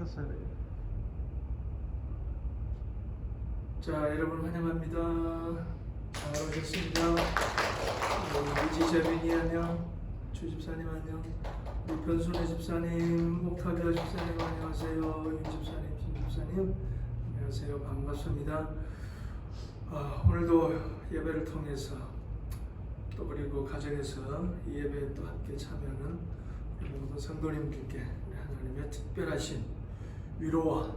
켰어야 돼요. 자, 여러분 환영합니다. 잘 오셨습니다. 이지재민이 안녕, 주 집사님 안녕, 우리 변순애 집사님, 옥타비아 집사님 안녕하세요. 윤 집사님, 신 집사님 안녕하세요. 반갑습니다. 오늘도 예배를 통해서 또 그리고 가정에서 이 예배에 또 함께 참여하는 우리 모든 성도님들께 하나님의 특별하신 위로와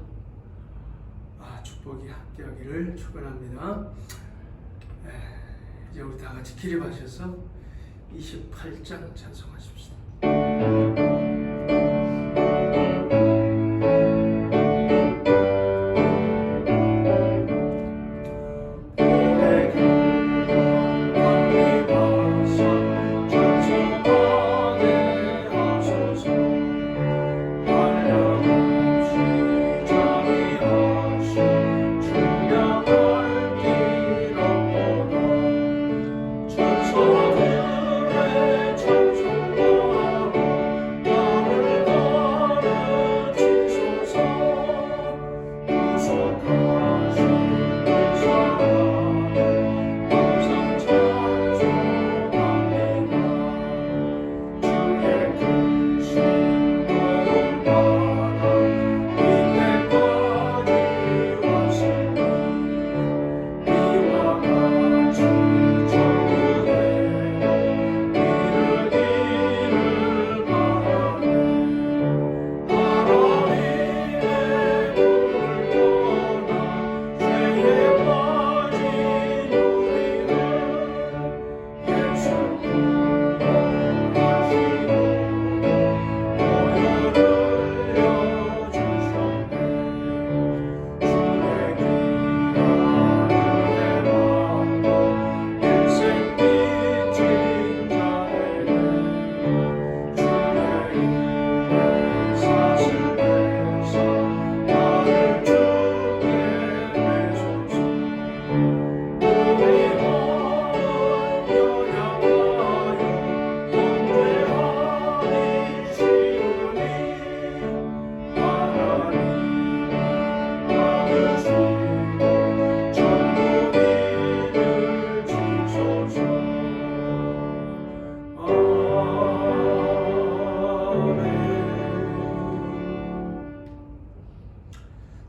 축복이 함께하기를 축원합니다. 이제 우리 다 같이 기립하셔서 28장 찬송하십시다.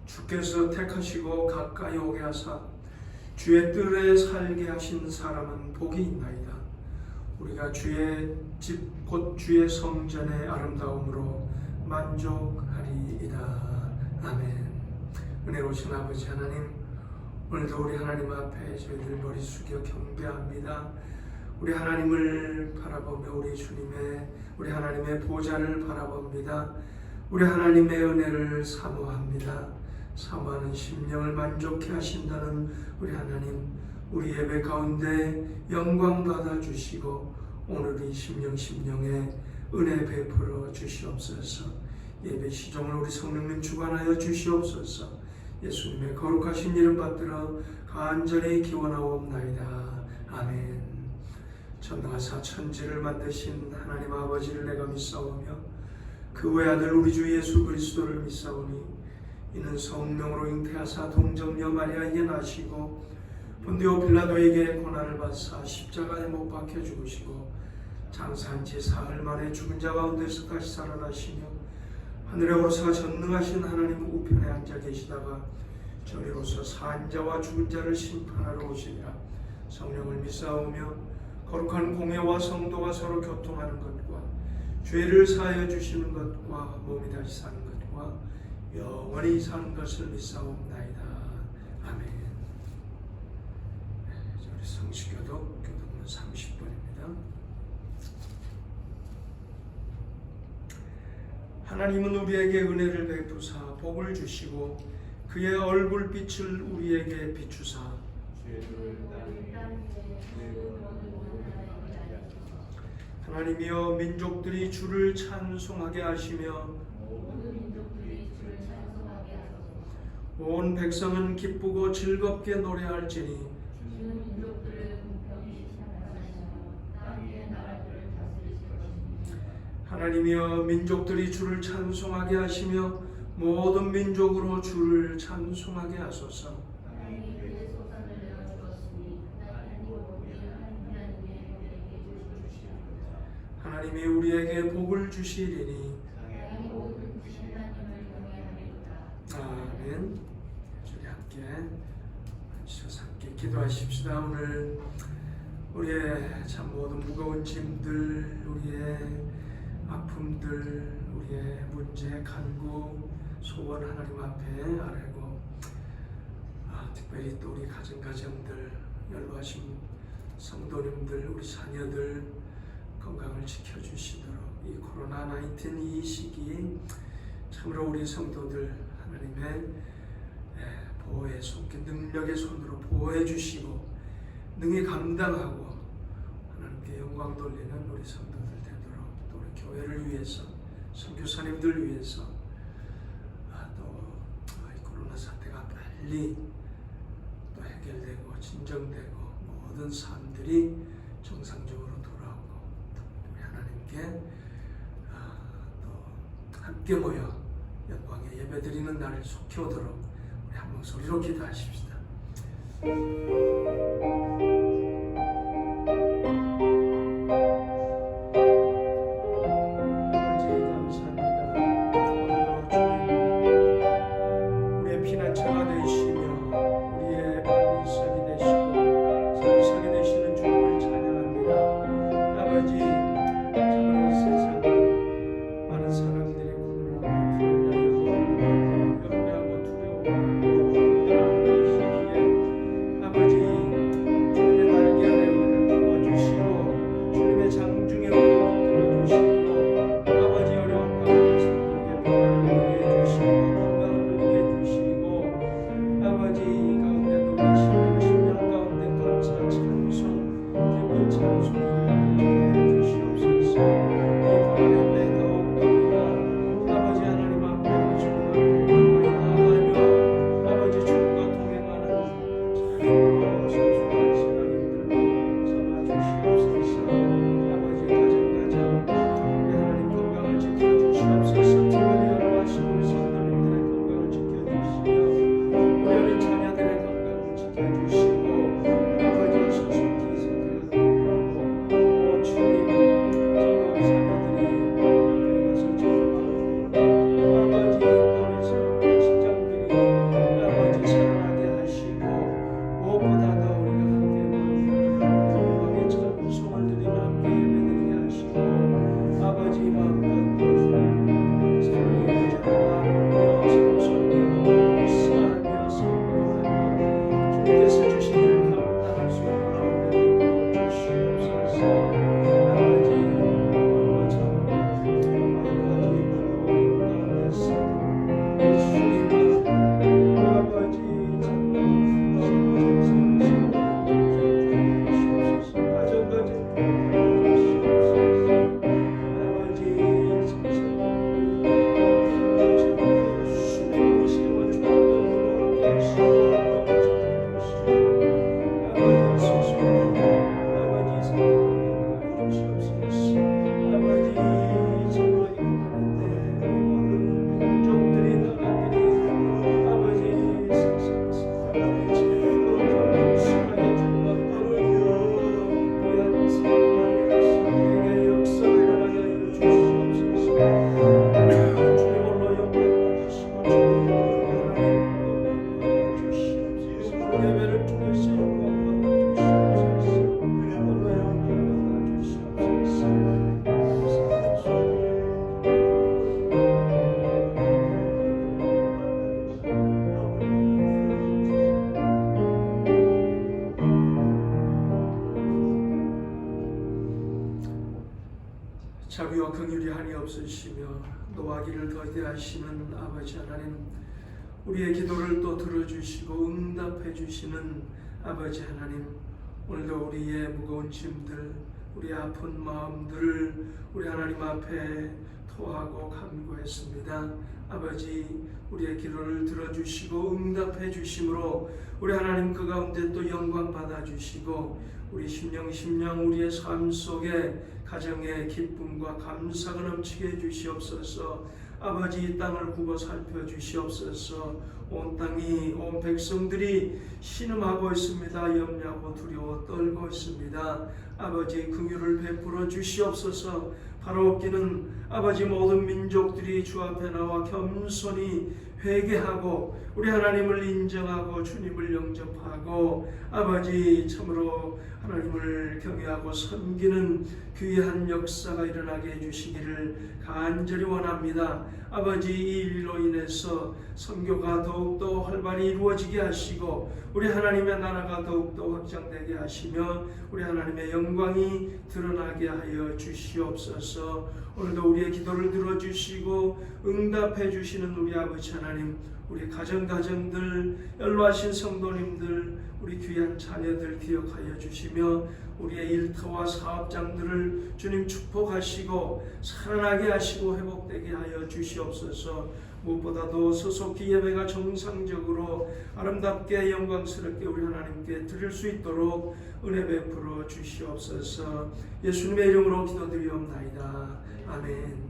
주께서 택하시고 가까이 오게 하사 주의 뜰에 살게 하신 사람은 복이 있나이다. 우리가 주의 집 곧 주의 성전의 아름다움으로 만족하리이다. 아멘. 은혜로우신 아버지 하나님, 오늘도 우리 하나님 앞에 저희들 머리 숙여 경배합니다. 우리 하나님을 바라보며 우리 하나님의 보좌를 바라봅니다. 우리 하나님의 은혜를 사모합니다. 사모하는 심령을 만족해 하신다는 우리 하나님, 우리 예배 가운데 영광 받아 주시고 오늘 이 심령에 은혜 베풀어 주시옵소서. 예배 시종을 우리 성령님 주관하여 주시옵소서. 예수님의 거룩하신 이름 받들어 간절히 기원하옵나이다. 아멘. 전능하사 천지를 만드신 하나님 아버지를 내가 믿사오며 그 외아들 우리 주 예수 그리스도를 믿사오니 이는 성령으로 잉태하사 동정녀 마리아에게 나시고 본디오 빌라도에게 고난을 받사 십자가에 못 박혀 죽으시고 장사한 지 사흘 만에 죽은 자 가운데서 다시 살아나시며 하늘에 오르사 전능하신 하나님 우편에 앉아 계시다가 저리로서 산 자와 죽은 자를 심판하러 오시리라. 성령을 믿사오며 거룩한 공회와 성도가 서로 교통하는 것과 죄를 사하여 주시는 것과 몸이 다시 사는 것과 영원히 사는 것을 믿사옵나이다. 아멘. 우리 성시교도 교독문 30번입니다. 하나님은 우리에게 은혜를 베푸사 복을 주시고 그의 얼굴빛을 우리에게 비추사 하나님이여 민족들이 주를 찬송하게 하시며 온 백성은 기쁘고 즐겁게 노래할지니 하나님이여 민족들이 주를 찬송하게 하시며 모든 민족으로 주를 찬송하게 하소서. 하나님이 우리에게 복을 주시리니 아멘. 저희 함께 앉으셔서 함께 기도하십시다. 오늘 우리의 참 모든 무거운 짐들, 우리의 아픔들, 우리의 문제, 간구, 소원 하나님 앞에 아뢰고 특별히 또 우리 가정들, 연로하신 성도님들, 우리 자녀들 건강을 지켜주시도록 이 코로나19 이 시기 참으로 우리 성도들 하나님의 보호의 손길, 능력의 손으로 보호해 주시고 능히 감당하고 하나님께 영광 돌리는 우리 성도들 되도록 또 우리 교회를 위해서 선교사님들 위해서 또 이 코로나 사태가 빨리 또 해결되고 진정되고 모든 삶들이 정상적으로 돌아오고 우리 하나님께 또 함께 모여 영광의 예배드리는 날을 속히 오도록 우리 한 목소리로 기도하십시다. 자비와 긍휼이 한이 없으시며 노하기를 더디하시는 아버지 하나님, 우리의 기도를 또 들어주시고 응답해 주시는 아버지 하나님, 오늘도 우리의 무거운 짐들, 우리의 아픈 마음들을 우리 하나님 앞에 토하고 간구했습니다. 아버지, 우리의 기도를 들어주시고 응답해 주심으로 우리 하나님 그 가운데 또 영광 받아주시고 우리 심령 우리의 삶 속에 가정의 기쁨과 감사가 넘치게 해주시옵소서. 아버지 이 땅을 굽어 살펴주시옵소서. 온 땅이 온 백성들이 신음하고 있습니다. 염려하고 두려워 떨고 있습니다. 아버지 긍휼을 베풀어 주시옵소서. 바로 없기는 아버지 모든 민족들이 주 앞에 나와 겸손히 회개하고 우리 하나님을 인정하고 주님을 영접하고 아버지 참으로 하나님을 경외하고 섬기는 귀한 역사가 일어나게 해주시기를 간절히 원합니다. 아버지 이 일로 인해서 선교가 더욱더 활발히 이루어지게 하시고 우리 하나님의 나라가 더욱더 확장되게 하시며 우리 하나님의 영광이 드러나게 하여 주시옵소서. 오늘도 우리의 기도를 들어주시고 응답해 주시는 우리 아버지 하나님, 우리 가정들, 연로하신 성도님들, 우리 귀한 자녀들 기억하여 주시며 우리의 일터와 사업장들을 주님 축복하시고 살아나게 하시고 회복되게 하여 주시옵소서. 무엇보다도 소속기 예배가 정상적으로 아름답게 영광스럽게 우리 하나님께 드릴 수 있도록 은혜 베풀어 주시옵소서. 예수님의 이름으로 기도드리옵나이다. 아멘.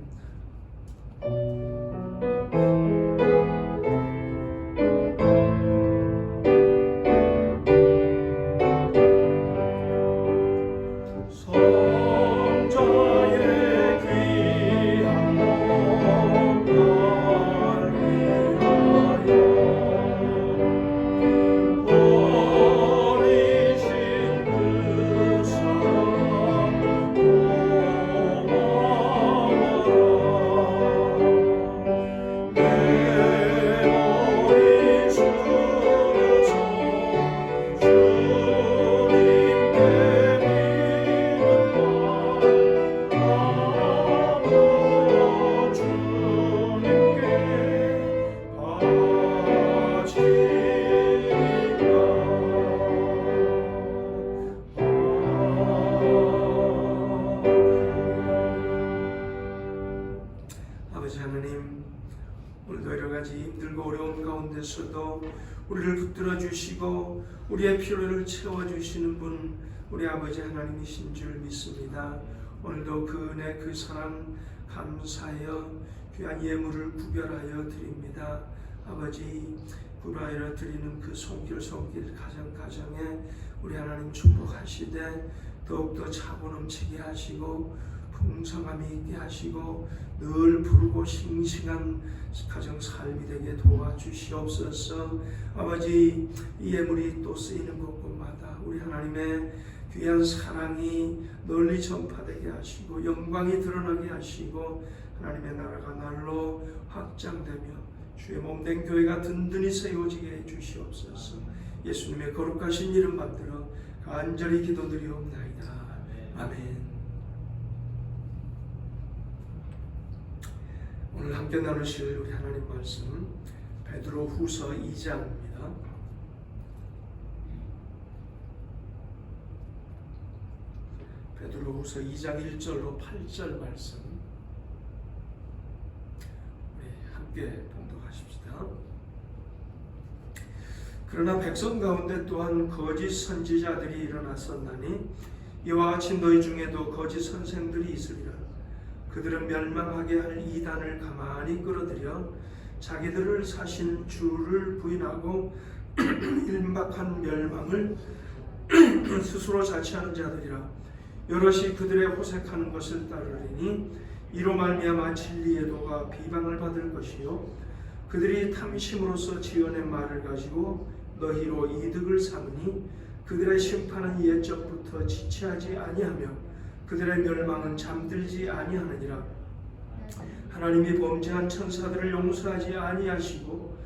가운데서도 우리를 붙들어 주시고 우리의 필요를 채워주시는 분 우리 아버지 하나님이신 줄 믿습니다. 오늘도 그 은혜 그 사랑 감사하여 귀한 예물을 구별하여 드립니다. 아버지 구별하여 드리는 그 손길 가정에 우리 하나님 축복하시되 더욱더 차고 넘치게 하시고 풍성함이 있게 하시고 늘 부르고 싱싱한 가정 삶이 되게 도와주시옵소서. 아버지 이 예물이 또 쓰이는 곳곳마다 우리 하나님의 귀한 사랑이 널리 전파되게 하시고 영광이 드러나게 하시고 하나님의 나라가 날로 확장되며 주의 몸된 교회가 든든히 세워지게 해주시옵소서. 예수님의 거룩하신 이름 받들어 간절히 기도드리옵나이다. 아멘. 오늘 함께 나누실 우리 하나님 말씀 베드로 후서 2장입니다. 베드로 후서 2장 1절로 8절 말씀 우리 함께 봉독하십시다. 그러나 백성 가운데 또한 거짓 선지자들이 일어났었나니 이와 같이 너희 중에도 거짓 선생들이 있으리라. 그들은 멸망하게 할 이단을 가만히 끌어들여 자기들을 사신 주를 부인하고 일막한 멸망을 스스로 자취하는 자들이라. 여럿이 그들의 호색하는 것을 따르리니 이로 말미암아 진리의 도가 비방을 받을 것이요 그들이 탐심으로써 지어낸 말을 가지고 너희로 이득을 삼으니 그들의 심판은 옛적부터 지체하지 아니하며 그들의 멸망은 잠들지 아니하느니라. 하나님이 범죄한 천사들을 용서하지 아니하시고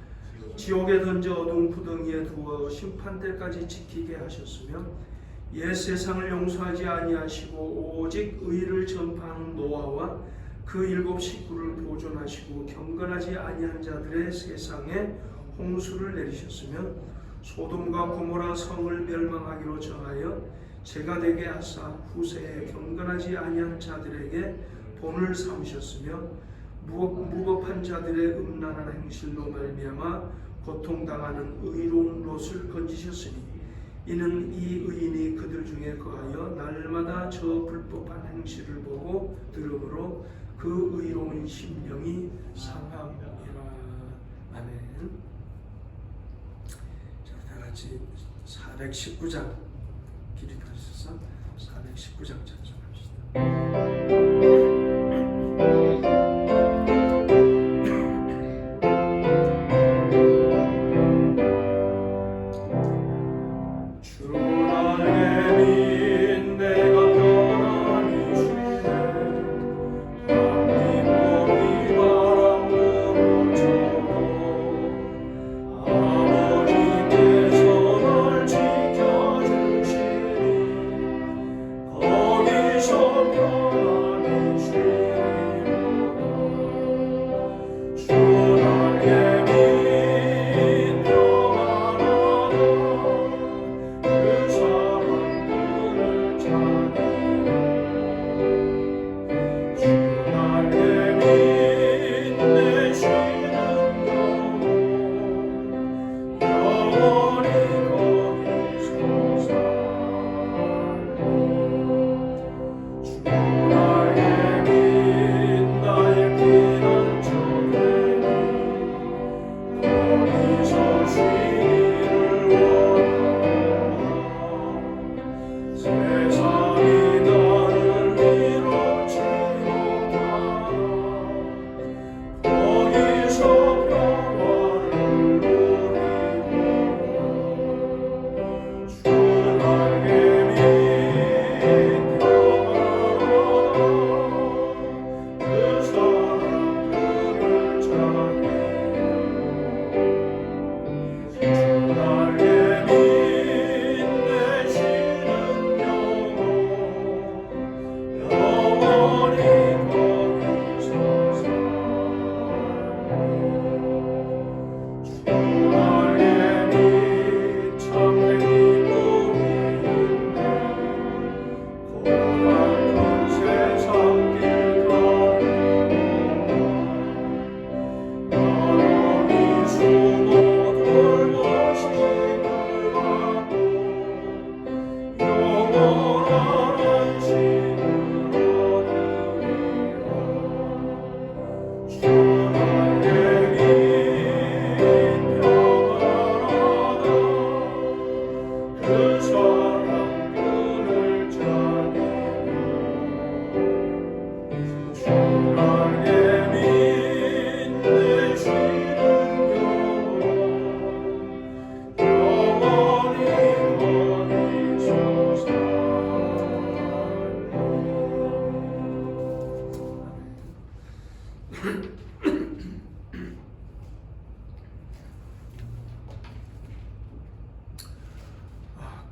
지옥에 던져 어두운 구덩이에 두어 심판 때까지 지키게 하셨으며 옛 세상을 용서하지 아니하시고 오직 의를 전파하는 노아와 그 7 식구를 보존하시고 경건하지 아니한 자들의 세상에 홍수를 내리셨으며 소돔과 고모라 성을 멸망하기로 정하여 죄가 되게 하사 후세에 경건하지 아니한 자들에게 본을 삼으셨으며 무법한 자들의 음란한 행실로 말미암아 고통당하는 의로운 롯을 건지셨으니 이는 이 의인이 그들 중에 거하여 날마다 저 불법한 행실을 보고 들음으로 그 의로운 심령이 상함이라. 아멘. 자, 다 같이 419장 기립하셔서 419장 찬송합시다.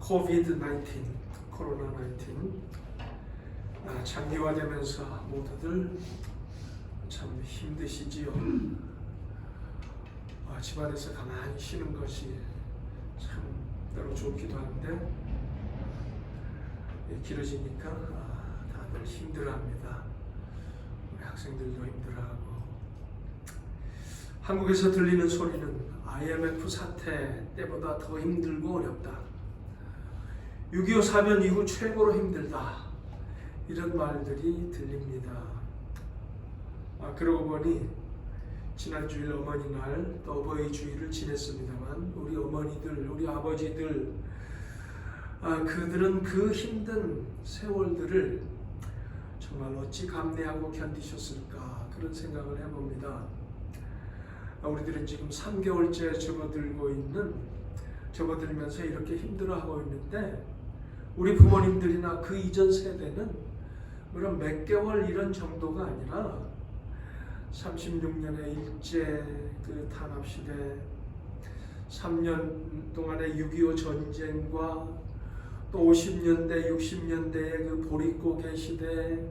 코비드-19, 코로나19 장기화되면서 모두들 참 힘드시지요. 집안에서 가만히 쉬는 것이 참 때로 좋기도 한데 길어지니까 다들 힘들어합니다. 우리 학생들도 힘들어하고. 한국에서 들리는 소리는 IMF 사태 때보다 더 힘들고 어렵다. 6.25 사변 이후 최고로 힘들다. 이런 말들이 들립니다. 그러고 보니 지난 주일 어머니날 또 어버이 주일을 지냈습니다만 우리 어머니들, 우리 아버지들 그들은 그 힘든 세월들을 정말 어찌 감내하고 견디셨을까 그런 생각을 해봅니다. 우리들은 지금 3개월째 접어들면서 이렇게 힘들어하고 있는데 우리 부모님들이나 그 이전 세대는 그런 몇 개월 이런 정도가 아니라 36년의 일제 그 탄압시대, 3년 동안의 6.25 전쟁과 또 50년대, 60년대의 그 보릿고개 시대,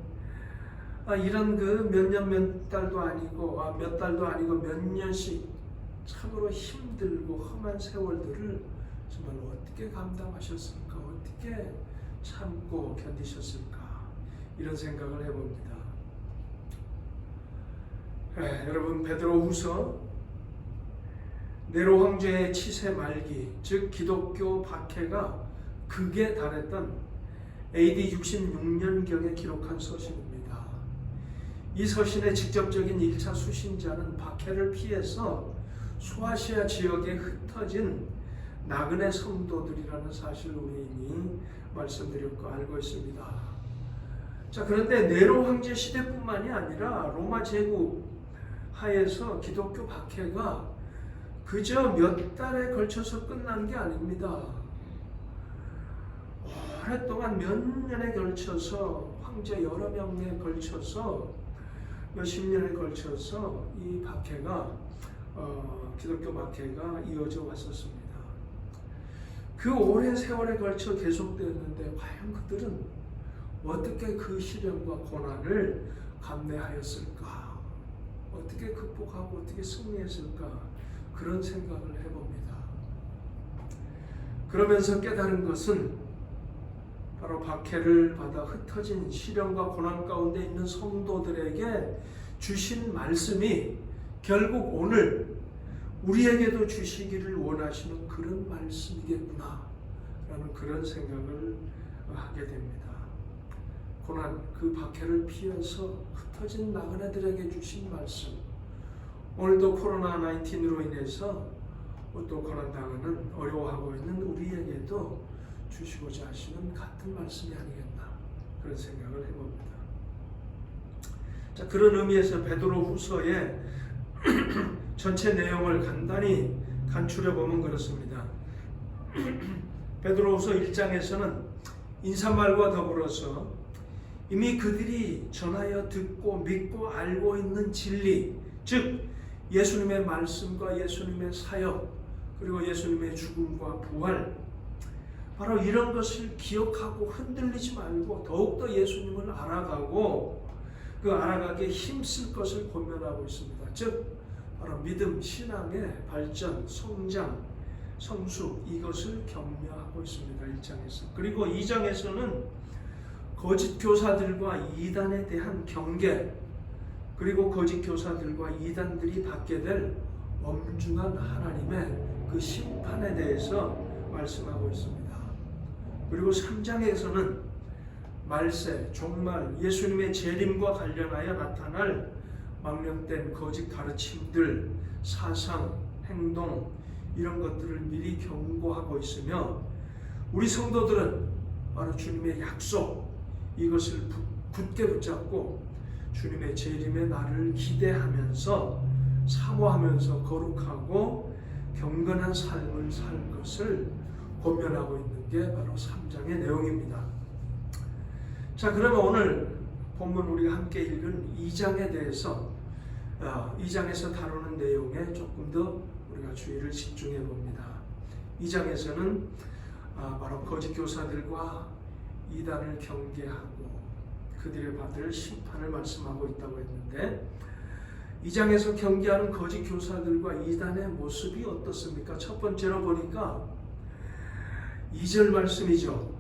이런 그 몇 년 몇 달도 아니고 몇 년씩 참으로 힘들고 험한 세월들을 정말 어떻게 감당하셨을까, 어떻게 참고 견디셨을까, 이런 생각을 해봅니다. 여러분, 베드로후서 네로 황제의 치세 말기, 즉 기독교 박해가 극에 달했던 AD 66년경에 기록한 서신입니다. 이 서신의 직접적인 1차 수신자는 박해를 피해서 소아시아 지역에 흩어진 나그네 성도들이라는 사실을 우리 이미 말씀드렸고 알고 있습니다. 자, 그런데 네로 황제 시대뿐만이 아니라 로마 제국 하에서 기독교 박해가 그저 몇 달에 걸쳐서 끝난 게 아닙니다. 오랫동안 몇 년에 걸쳐서 황제 여러 명에 걸쳐서 몇십 년에 걸쳐서 이 박해가 기독교 박해가 이어져 왔었습니다. 그 오랜 세월에 걸쳐 계속되었는데 과연 그들은 어떻게 그 시련과 고난을 감내하였을까? 어떻게 극복하고 어떻게 승리했을까? 그런 생각을 해봅니다. 그러면서 깨달은 것은 바로 박해를 받아 흩어진 시련과 고난 가운데 있는 성도들에게 주신 말씀이 결국 오늘 우리에게도 주시기를 원하시는 그런 말씀이겠구나 라는 그런 생각을 하게 됩니다. 고난, 그 박해를 피해서 흩어진 나그네들에게 주신 말씀, 오늘도 코로나19로 인해서 또 고난당하는 어려워하고 있는 우리에게도 주시고자 하시는 같은 말씀이 아니겠나 그런 생각을 해봅니다. 자, 그런 의미에서 베드로 후서의 전체 내용을 간단히 간추려 보면 그렇습니다. 베드로후서 1장에서는 인사말과 더불어서 이미 그들이 전하여 듣고 믿고 알고 있는 진리, 즉 예수님의 말씀과 예수님의 사역, 그리고 예수님의 죽음과 부활, 바로 이런 것을 기억하고 흔들리지 말고 더욱더 예수님을 알아가고 그 알아가기에 힘쓸 것을 권면하고 있습니다. 즉 바로 믿음, 신앙의 발전, 성장, 성숙, 이것을 격려하고 있습니다. 1장에서. 그리고 2장에서는 거짓 교사들과 이단에 대한 경계, 그리고 거짓 교사들과 이단들이 받게 될 엄중한 하나님의 그 심판에 대해서 말씀하고 있습니다. 그리고 3장에서는 말세, 종말, 예수님의 재림과 관련하여 나타날 망령된 거짓 가르침들, 사상, 행동 이런 것들을 미리 경고하고 있으며 우리 성도들은 바로 주님의 약속 이것을 굳게 붙잡고 주님의 재림의 날을 기대하면서 사모하면서 거룩하고 경건한 삶을 살 것을 권면하고 있는 게 바로 3장의 내용입니다. 자, 그러면 오늘 본문 우리가 함께 읽은 2장에 대해서 2장에서 다루는 내용에 조금 더 우리가 주의를 집중해 봅니다. 2장에서는 바로 거짓 교사들과 이단을 경계하고 그들의 받을 심판을 말씀하고 있다고 했는데 2장에서 경계하는 거짓 교사들과 이단의 모습이 어떻습니까? 첫 번째로 보니까 2절 말씀이죠.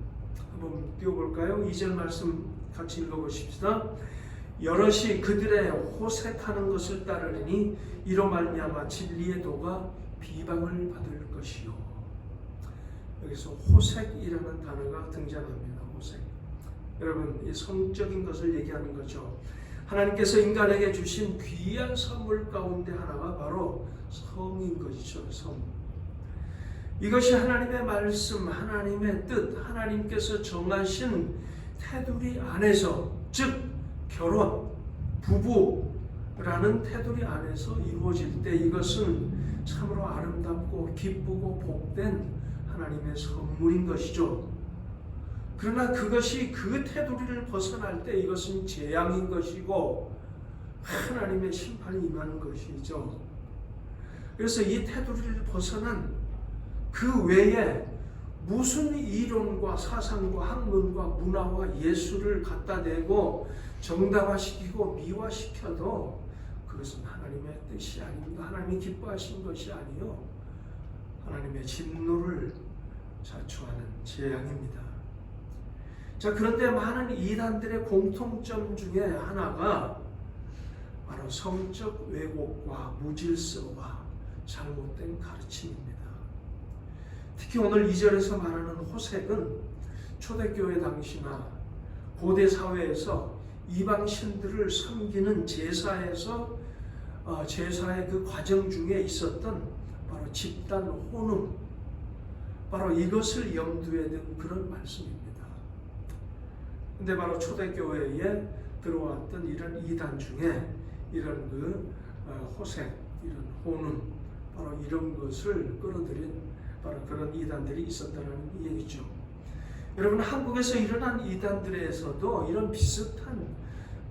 한번 띄워볼까요? 2절 말씀 같이 읽어보십시다. 여럿이 그들의 호색하는 것을 따르리니 이로 말미암아 진리의 도가 비방을 받을 것이요. 여기서 호색이라는 단어가 등장합니다. 호색. 여러분, 이 성적인 것을 얘기하는 거죠. 하나님께서 인간에게 주신 귀한 선물 가운데 하나가 바로 성인 것이죠. 성. 이것이 하나님의 말씀, 하나님의 뜻, 하나님께서 정하신 테두리 안에서, 즉 결혼, 부부라는 테두리 안에서 이루어질 때 이것은 참으로 아름답고 기쁘고 복된 하나님의 선물인 것이죠. 그러나 그것이 그 테두리를 벗어날 때 이것은 재앙인 것이고 하나님의 심판이 임하는 것이죠. 그래서 이 테두리를 벗어난 그 외에 무슨 이론과 사상과 학문과 문화와 예술을 갖다 대고 정당화시키고 미화시켜도 그것은 하나님의 뜻이 아닙니다. 하나님이 기뻐하신 것이 아니요 하나님의 진노를 자초하는 재앙입니다. 자, 그런데 많은 이단들의 공통점 중에 하나가 바로 성적 왜곡과 무질서와 잘못된 가르침입니다. 특히 오늘 2절에서 말하는 호색은 초대교회 당시나 고대 사회에서 이방 신들을 섬기는 제사에서 제사의 그 과정 중에 있었던 바로 집단 혼음, 바로 이것을 염두에 둔 그런 말씀입니다. 근데 바로 초대교회에 들어왔던 이런 이단 중에 이런 그 호색, 이런 혼음, 바로 이런 것을 끌어들인 바로 그런 이단들이 있었다는 얘기죠. 여러분, 한국에서 일어난 이단들에서도 이런 비슷한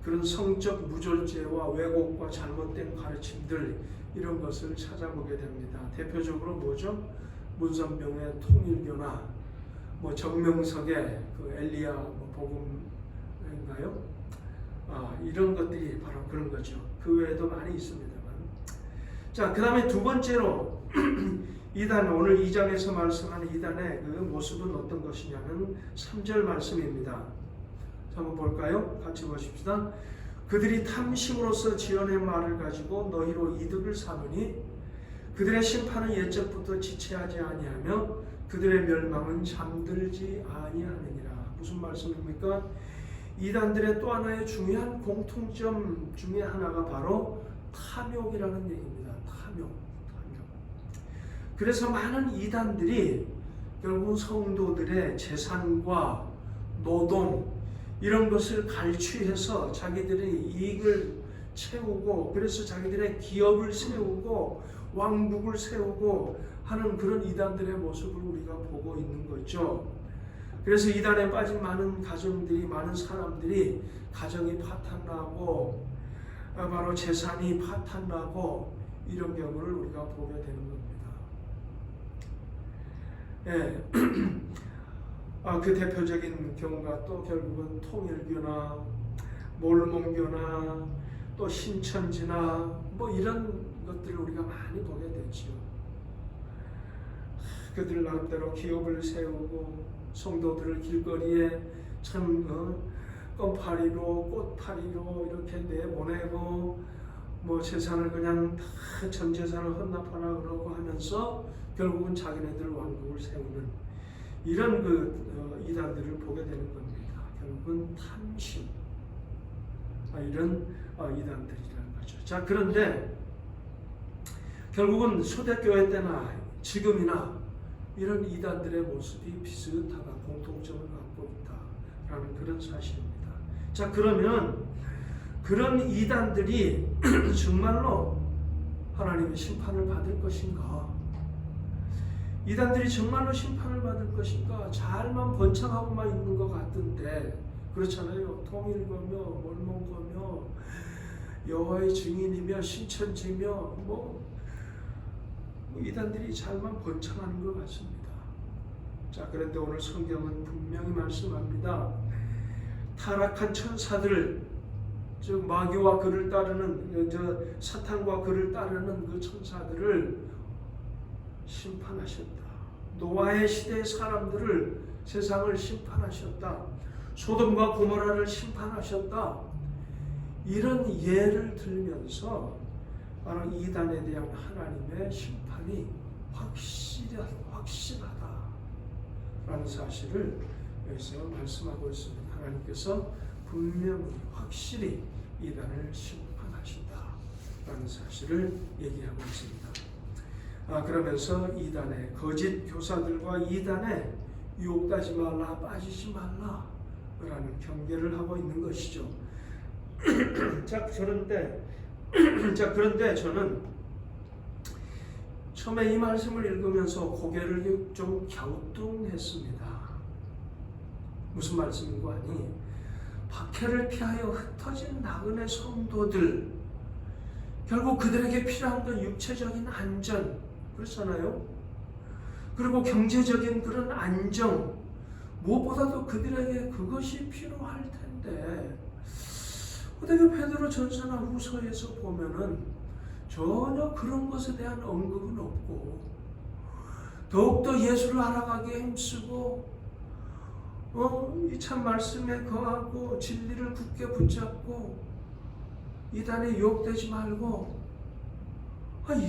그런 성적 무절제와 왜곡과 잘못된 가르침들, 이런 것을 찾아보게 됩니다. 대표적으로 뭐죠? 문선병의 통일교나 정명석의 그 엘리야 복음인가요? 이런 것들이 바로 그런 거죠. 그 외에도 많이 있습니다만. 자, 그 다음에 두 번째로 이단, 오늘 2장에서 말씀하는 이단의 그 모습은 어떤 것이냐면 3절 말씀입니다. 한번 볼까요? 같이 보십시다. 그들이 탐심으로써 지어낸 말을 가지고 너희로 이득을 삼으니 그들의 심판은 옛적부터 지체하지 아니하며 그들의 멸망은 잠들지 아니하느니라. 무슨 말씀입니까? 이단들의 또 하나의 중요한 공통점 중에 하나가 바로 탐욕이라는 얘기입니다. 탐욕. 그래서 많은 이단들이 결국 성도들의 재산과 노동, 이런 것을 갈취해서 자기들의 이익을 채우고, 그래서 자기들의 기업을 세우고 왕국을 세우고 하는 그런 이단들의 모습을 우리가 보고 있는 거죠. 그래서 이단에 빠진 많은 가정들이, 많은 사람들이 가정이 파탄나고 바로 재산이 파탄나고 이런 경우를 우리가 보게 되는 겁니다. 그 대표적인 경우가 또 결국은 통일교나 몰몬교나 또 신천지나 이런 것들을 우리가 많이 보게 되죠. 그들 나름대로 기업을 세우고 성도들을 길거리에 참 껌파리로 꽃파리로 이렇게 내보내고 재산을 그냥 다 전 재산을 헌납하라 그러고 하면서 결국은 자기네들 왕국을 세우는 이런 이단들을 보게 되는 겁니다. 결국은 탐심, 이런 이단들이라는 거죠. 자, 그런데 결국은 초대교회 때나 지금이나 이런 이단들의 모습이 비슷하다, 공통점을 갖고 있다라는 그런 사실입니다. 자, 그러면 그런 이단들이 정말로 하나님의 심판을 받을 것인가? 이단들이 정말로 심판을 받을 것인가? 잘만 번창하고만 있는 것 같은데, 그렇잖아요. 통일거며 몰몬거며 여호와의 증인이며 신천지며 이단들이 잘만 번창하는 것 같습니다. 자, 그런데 오늘 성경은 분명히 말씀합니다. 타락한 천사들, 즉 마귀와 그를 따르는 사탄과 그를 따르는 그 천사들을 심판하셨다. 노아의 시대의 사람들을, 세상을 심판하셨다. 소돔과 고모라를 심판하셨다. 이런 예를 들면서 바로 이단에 대한 하나님의 심판이 확실하다라는 사실을 여기서 말씀하고 있습니다. 하나님께서 분명히 확실히 이단을 심판하신다라는 사실을 얘기하고 있습니다. 그러면서 이단의 거짓 교사들과 이단에 유혹하지 말라, 빠지지 말라라는 경계를 하고 있는 것이죠. 그런데 저는 처음에 이 말씀을 읽으면서 고개를 좀 갸우뚱했습니다. 무슨 말씀인고 하니, 박해를 피하여 흩어진 나그네 성도들, 결국 그들에게 필요한 건 육체적인 안전, 그렇잖아요. 그리고 경제적인 그런 안정, 무엇보다도 그들에게 그것이 필요할 텐데, 고대교 베드로 전서나 후서에서 보면은 전혀 그런 것에 대한 언급은 없고, 더욱더 예수를 알아가기에 힘쓰고 이 참 말씀에 거하고 진리를 굳게 붙잡고 이단에 유혹되지 말고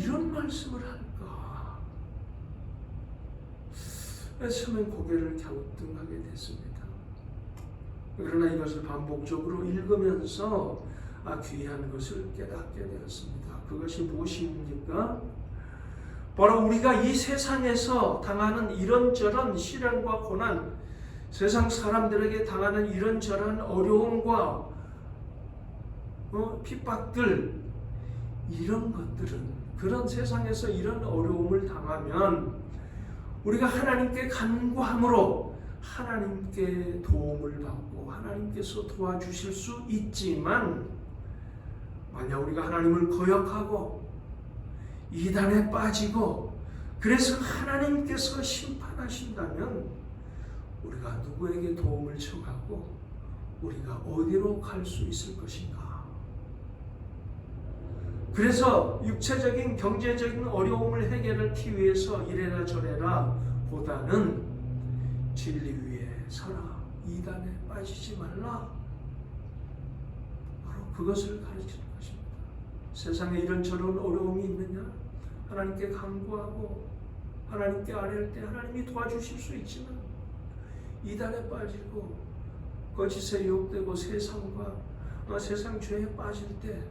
이런 말씀을 할까? 처음엔 고개를 갸우뚱하게 됐습니다. 그러나 이것을 반복적으로 읽으면서 귀한 것을 깨닫게 되었습니다. 그것이 무엇입니까? 바로 우리가 이 세상에서 당하는 이런저런 시련과 고난, 세상 사람들에게 당하는 이런저런 어려움과 핍박들, 이런 것들은, 그런 세상에서 이런 어려움을 당하면 우리가 하나님께 간구함으로 하나님께 도움을 받고 하나님께서 도와주실 수 있지만, 만약 우리가 하나님을 거역하고 이단에 빠지고 그래서 하나님께서 심판하신다면 우리가 누구에게 도움을 청하고 우리가 어디로 갈 수 있을 것인가? 그래서 육체적인 경제적인 어려움을 해결하기 위해서 이래라 저래라 보다는 진리 위에 서라, 이단에 빠지지 말라, 바로 그것을 가르치는 것입니다. 세상에 이런저런 어려움이 있느냐? 하나님께 간구하고 하나님께 아뢰할 때 하나님이 도와주실 수 있지만, 이단에 빠지고 거짓에 유혹되고 세상과 세상 죄에 빠질 때,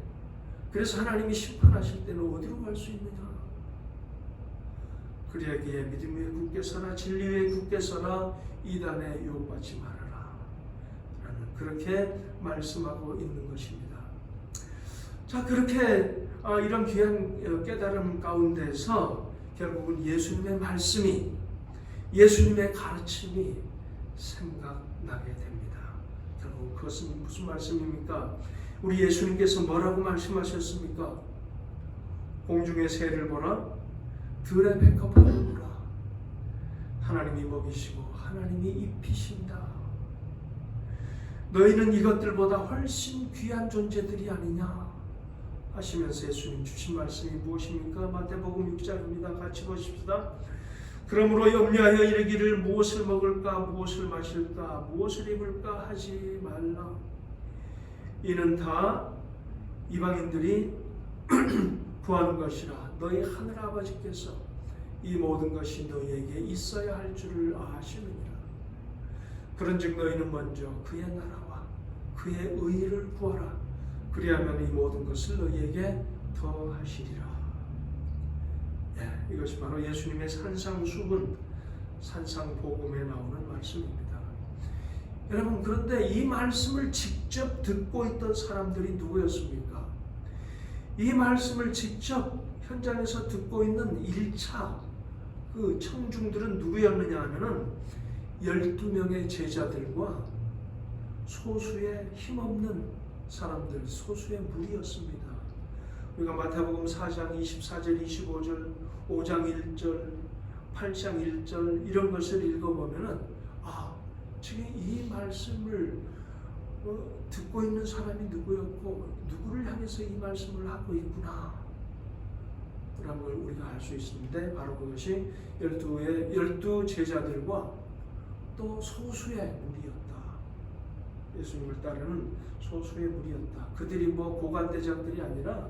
그래서 하나님이 심판하실 때는 어디로 갈 수 있느냐? 그러기에 믿음 위에 굳게 서라, 진리 위에 굳게 서라, 이단에 유혹받지 말아라 라는, 그렇게 말씀하고 있는 것입니다. 자, 그렇게 이런 귀한 깨달음 가운데서 결국은 예수님의 말씀이, 예수님의 가르침이 생각나게 됩니다. 결국 그것은 무슨 말씀입니까? 우리 예수님께서 뭐라고 말씀하셨습니까? 공중의 새를 보라, 들의 백합화를 보라. 하나님이 먹이시고 하나님이 입히신다. 너희는 이것들보다 훨씬 귀한 존재들이 아니냐 하시면서 예수님 주신 말씀이 무엇입니까? 마태복음 6장입니다. 같이 보십시다. 그러므로 염려하여 이르기를 무엇을 먹을까, 무엇을 마실까, 무엇을 입을까 하지 말라. 이는 다 이방인들이 구하는 것이라. 너희 하늘 아버지께서 이 모든 것이 너희에게 있어야 할 줄을 아시느니라. 그런즉 너희는 먼저 그의 나라와 그의 의를 구하라. 그리하면 이 모든 것을 너희에게 더하시리라. 이것이 바로 예수님의 산상수훈, 산상복음에 나오는 말씀입니다. 여러분, 그런데 이 말씀을 직접 듣고 있던 사람들이 누구였습니까? 이 말씀을 직접 현장에서 듣고 있는 1차 그 청중들은 누구였느냐 하면은 12명의 제자들과 소수의 힘없는 사람들, 소수의 무리였습니다. 우리가 마태복음 4장 24절, 25절, 5장 1절, 8장 1절 이런 것을 읽어보면은 지금 이 말씀을 듣고 있는 사람이 누구였고 누구를 향해서 이 말씀을 하고 있구나 라는 걸 우리가 알 수 있는데, 바로 그것이 12 제자들과 또 소수의 무리였다. 예수님을 따르는 소수의 무리였다. 그들이 고관대장들이 아니라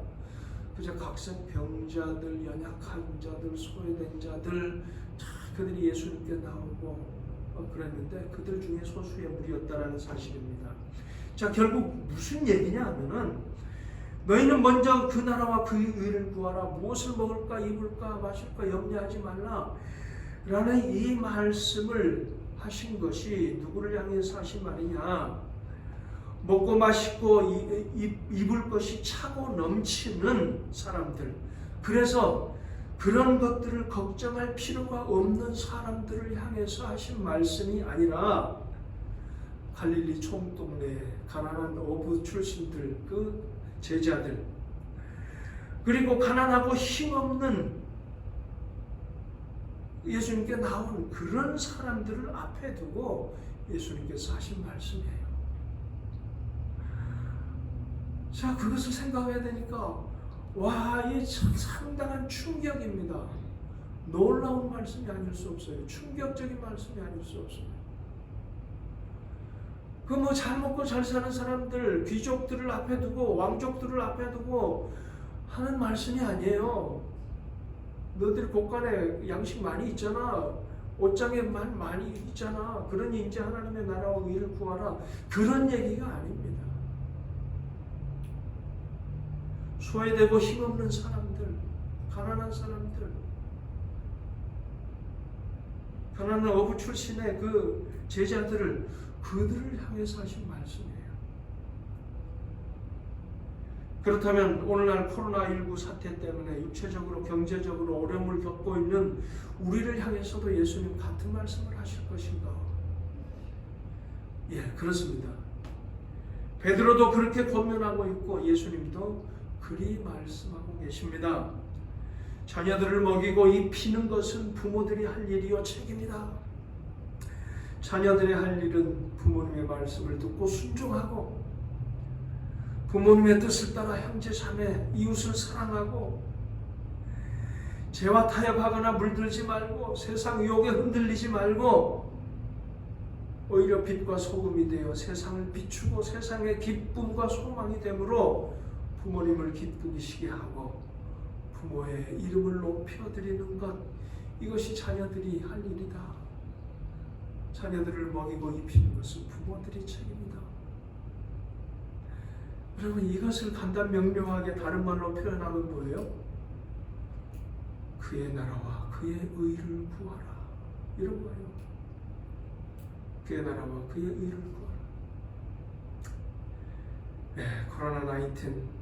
그저 각색 병자들, 연약한 자들, 소외된 자들, 그들이 예수님께 나오고 그랬는데 그들 중에 소수의 무리였다라는 사실입니다. 자, 결국 무슨 얘기냐 하면은, 너희는 먼저 그 나라와 그 의를 구하라. 무엇을 먹을까, 입을까, 마실까 염려하지 말라 라는 이 말씀을 하신 것이 누구를 향해서 하신 말이냐? 먹고 마시고 입을 것이 차고 넘치는 사람들, 그래서 그런 것들을 걱정할 필요가 없는 사람들을 향해서 하신 말씀이 아니라 갈릴리 총동네 가난한 어부 출신들, 그 제자들, 그리고 가난하고 힘없는 예수님께 나온 그런 사람들을 앞에 두고 예수님께서 하신 말씀이에요. 자, 그것을 생각해야 되니까 이 참 상당한 충격입니다. 놀라운 말씀이 아닐 수 없어요. 충격적인 말씀이 아닐 수 없어요. 잘 먹고 잘 사는 사람들, 귀족들을 앞에 두고 왕족들을 앞에 두고 하는 말씀이 아니에요. 너희들 곳간에 양식 많이 있잖아. 옷장에 말 많이 있잖아. 그러니 이제 하나님의 나라와 의를 구하라. 그런 얘기가 아닙니다. 소외되고 힘없는 사람들, 가난한 사람들, 가난한 어부 출신의 그 제자들을 그들을 향해서 하신 말씀이에요. 그렇다면 오늘날 코로나19 사태 때문에 육체적으로 경제적으로 어려움을 겪고 있는 우리를 향해서도 예수님 같은 말씀을 하실 것인가? 예, 그렇습니다. 베드로도 그렇게 권면하고 있고 예수님도 그리 말씀하고 계십니다. 자녀들을 먹이고 입히는 것은 부모들이 할 일이요 책임이다. 자녀들이 할 일은 부모님의 말씀을 듣고 순종하고 부모님의 뜻을 따라 형제 자매 이웃을 사랑하고 죄와 타협하거나 물들지 말고 세상 유혹에 흔들리지 말고 오히려 빛과 소금이 되어 세상을 비추고 세상의 기쁨과 소망이 되므로 부모님을 기쁘시게 하고 부모의 이름을 높여드리는 것, 이것이 자녀들이 할 일이다. 자녀들을 먹이고 입히는 것은 부모들이 책임이다. 여러분, 이것을 간단 명료하게 다른 말로 표현하면 뭐예요? 그의 나라와 그의 의를 구하라, 이런 거예요. 그의 나라와 그의 의를 구하라. 네, 코로나19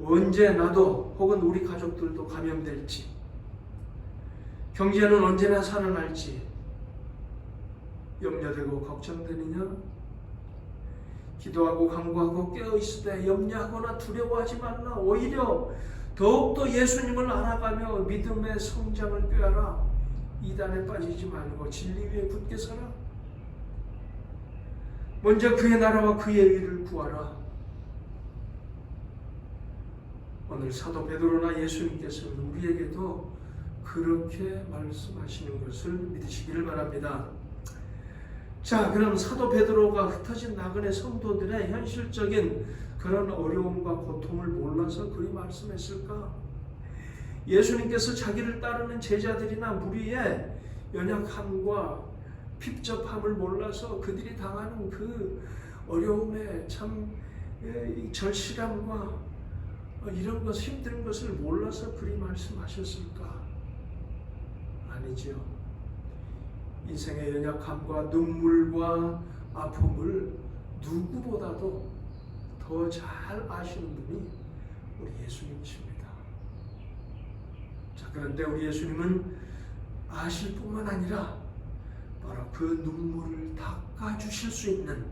언제 나도 혹은 우리 가족들도 감염될지, 경제는 언제나 살아날지 염려되고 걱정되느냐? 기도하고 간구하고 깨어있으되 염려하거나 두려워하지 말라. 오히려 더욱더 예수님을 알아가며 믿음의 성장을 꾀하라. 이단에 빠지지 말고 진리 위에 굳게 서라. 먼저 그의 나라와 그의 의를 구하라. 오늘 사도 베드로나 예수님께서는 우리에게도 그렇게 말씀하시는 것을 믿으시기를 바랍니다. 자, 그럼 사도 베드로가 흩어진 나그네 성도들의 현실적인 그런 어려움과 고통을 몰라서 그리 말씀했을까? 예수님께서 자기를 따르는 제자들이나 무리의 연약함과 핍접함을 몰라서 그들이 당하는 그 어려움에 참 절실함과 이런 것, 힘든 것을 몰라서 그리 말씀하셨을까? 아니지요. 인생의 연약함과 눈물과 아픔을 누구보다도 더 잘 아시는 분이 우리 예수님이십니다. 자, 그런데 우리 예수님은 아실 뿐만 아니라 바로 그 눈물을 닦아주실 수 있는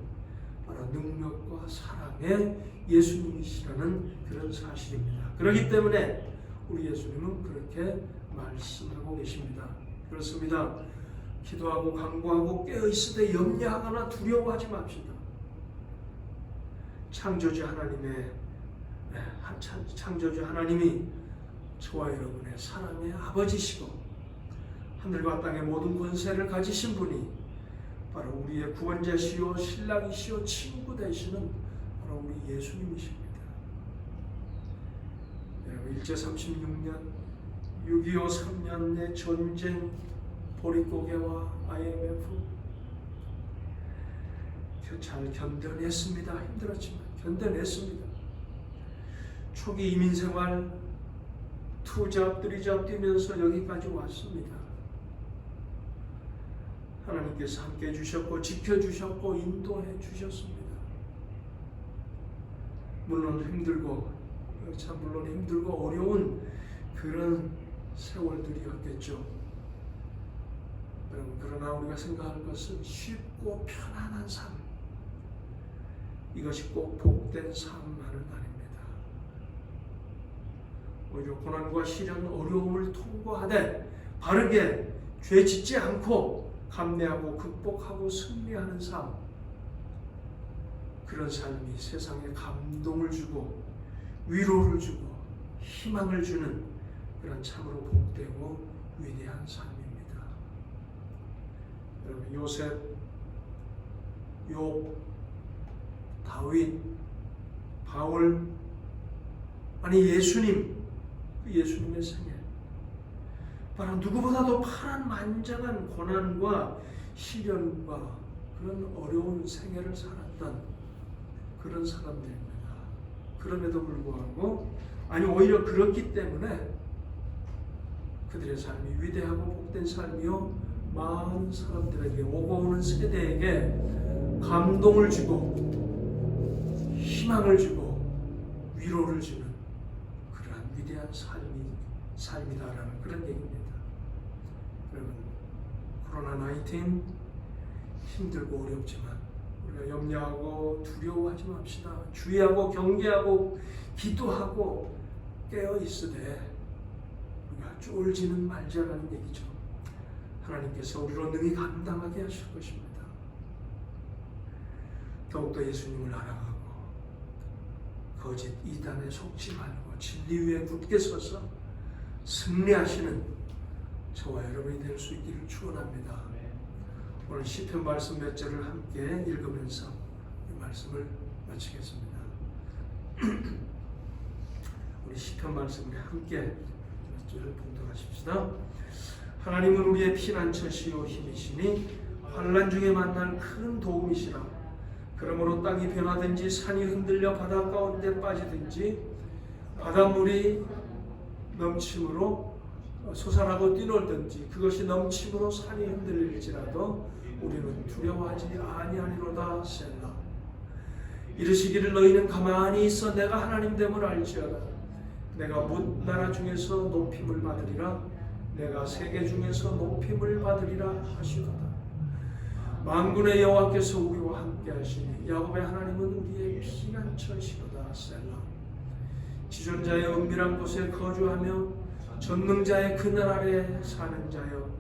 바로 능력과 사랑의 예수님이시라는 그런 사실입니다. 그렇기 때문에 우리 예수님은 그렇게 말씀하고 계십니다. 그렇습니다. 기도하고 간구하고 깨어있으되 염려하거나 두려워하지 맙시다. 창조주 하나님이 저와 여러분의 사랑의 아버지시고 하늘과 땅의 모든 권세를 가지신 분이 바로 우리의 구원자시요 신랑이시요 친구 되시는 바로 우리 예수님이십니다. 여러분, 일제36년 6.25 3년의 전쟁, 보릿고개와 IMF 잘 견뎌냈습니다. 힘들었지만 견뎌냈습니다. 초기 이민생활 2잡, 3잡 뛰면서 여기까지 왔습니다. 하나님께서 함께 해주셨고 지켜주셨고 인도해 주셨습니다. 물론 힘들고 어려운 그런 세월들이었겠죠. 그러나 우리가 생각할 것은 쉽고 편안한 삶, 이것이 꼭 복된 삶만은 아닙니다. 오히려 고난과 시련, 어려움을 통과하되 바르게 죄 짓지 않고 감내하고 극복하고 승리하는 삶, 그런 삶이 세상에 감동을 주고 위로를 주고 희망을 주는 그런 참으로 복되고 위대한 삶입니다. 여러분, 요셉, 욥, 다윗, 바울, 아니 예수님, 그 예수님의 생애, 바로 누구보다도 파란만장한 고난과 시련과 그런 어려운 생애를 살았던 그런 사람들입니다. 그럼에도 불구하고 오히려 그렇기 때문에 그들의 삶이 위대하고 복된 삶이요 많은 사람들에게 오고 오는 세대에게 감동을 주고 희망을 주고 위로를 주는 그러한 위대한 삶이다라는 그런 얘기입니다. 여러분, 코로나19 힘들고 어렵지만 우리가 염려하고 두려워하지 맙시다. 주의하고 경계하고 기도하고 깨어 있으되 우리가 쫄지는 말자라는 얘기죠. 하나님께서 우리로 능히 감당하게 하실 것입니다. 더욱더 예수님을 알아가고 거짓 이단에 속지 말고 진리 위에 굳게 서서 승리하시는 저와 여러분이 될 수 있기를 축원합니다. 오늘 시편 말씀 몇 절을 함께 읽으면서 이 말씀을 마치겠습니다. 우리 시편 말씀을 함께 몇 절을 봉독하십시다. 하나님은 우리의 피난처시요 힘이시니 환난 중에 만난 큰 도움이시라. 그러므로 땅이 변하든지 산이 흔들려 바다 가운데 빠지든지 바닷물이 넘침으로 솟아나고 뛰놀든지 그것이 넘침으로 산이 흔들릴지라도 우리는 두려워하지 아니하리로다. 셀라. 이르시기를 너희는 가만히 있어 내가 하나님됨을 알지어다. 내가 뭇 나라 중에서 높임을 받으리라. 내가 세계 중에서 높임을 받으리라 하시도다. 만군의 여호와께서 우리와 함께 하시니 야곱의 하나님은 우리의 피난처시로다. 셀라. 지존자의 은밀한 곳에 거주하며 전능자의 그늘 아래 사는 자여,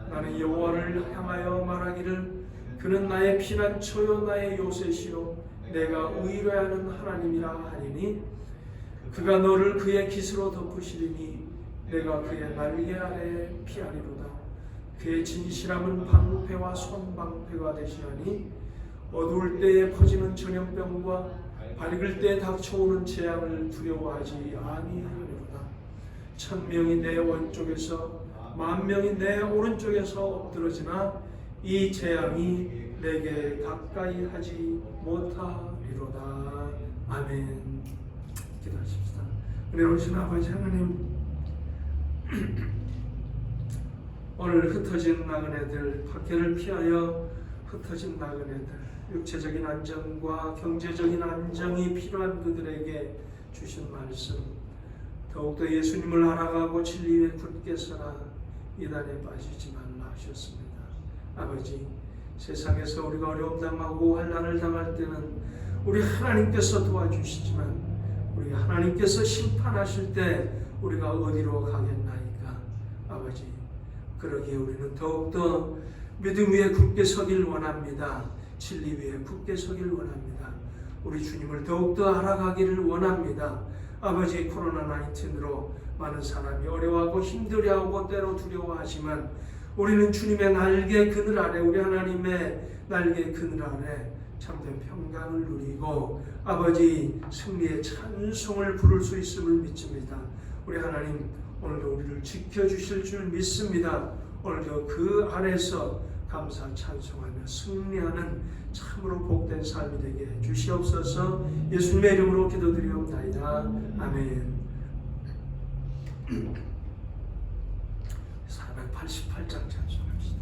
나는 여호와를 향하여 말하기를 그는 나의 피난처요 나의 요새시요 내가 의뢰하는 하나님이라 하리니 그가 너를 그의 깃으로 덮으시리니 내가 그의 날개 아래 피하리로다. 그의 진실함은 방패와 손방패가 되시하니 어두울 때에 퍼지는 전염병과 밝을 때에 닥쳐오는 재앙을 두려워하지 아니하리로다. 1000명이 내 왼쪽에서 10,000명이 내 오른쪽에서 엎드러지나 이 재앙이 내게 가까이 하지 못하리로다. 아멘. 기도하십시다. 은혜로우신 아버지 하나님, 오늘 흩어진 나그네들, 박해를 피하여 흩어진 나그네들, 육체적인 안정과 경제적인 안정이 필요한 그들에게 주신 말씀, 더욱더 예수님을 알아가고 진리 위에 굳게 서라. 이단에 빠지지 말라 하셨습니다. 아버지, 세상에서 우리가 어려움 당하고 환난을 당할 때는 우리 하나님께서 도와주시지만 우리 하나님께서 심판하실 때 우리가 어디로 가겠나이까. 아버지, 그러기에 우리는 더욱더 믿음 위에 굳게 서길 원합니다. 진리 위에 굳게 서길 원합니다. 우리 주님을 더욱더 알아가기를 원합니다. 아버지, 코로나19으로 많은 사람이 어려워하고 힘들어하고 때로 두려워하지만 우리는 주님의 날개 그늘 아래, 우리 하나님의 날개 그늘 아래 참된 평강을 누리고 아버지 승리의 찬송을 부를 수 있음을 믿습니다. 우리 하나님, 오늘도 우리를 지켜주실 줄 믿습니다. 오늘도 그 안에서 감사 찬송하며 승리하는 참으로 복된 삶이 되게 주시옵소서. 예수님의 이름으로 기도드리옵나이다. 아멘. 488장 찬송합시다.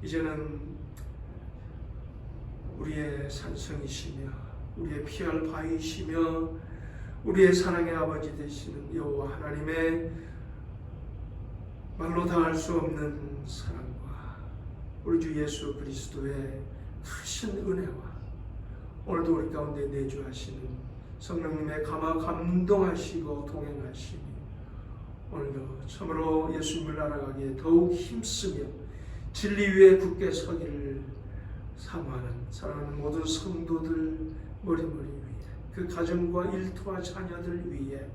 이제는 우리의 산성이시며 우리의 피할 바위시며 우리의 사랑의 아버지 되시는 여호와 하나님의 말로 다할 수 없는 사랑과 우리 주 예수 그리스도의 크신 은혜와 오늘도 우리 가운데 내주하시는 성령님의 감동하시고 동행하시니 오늘도 참으로 예수님을 알아가기에 더욱 힘쓰며 진리 위에 굳게 서기를 사모하는 사랑하는 모든 성도들 머리머리 위에 그 가정과 일터와 자녀들 위에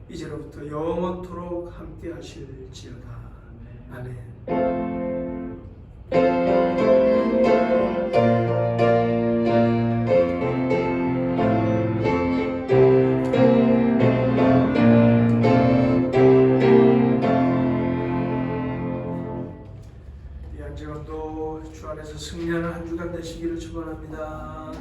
이제로부터 영원토록 함께 하실지어다. 아멘. 이 안정도 주 안에서 승리하는 한 주간 되시기를 축원합니다.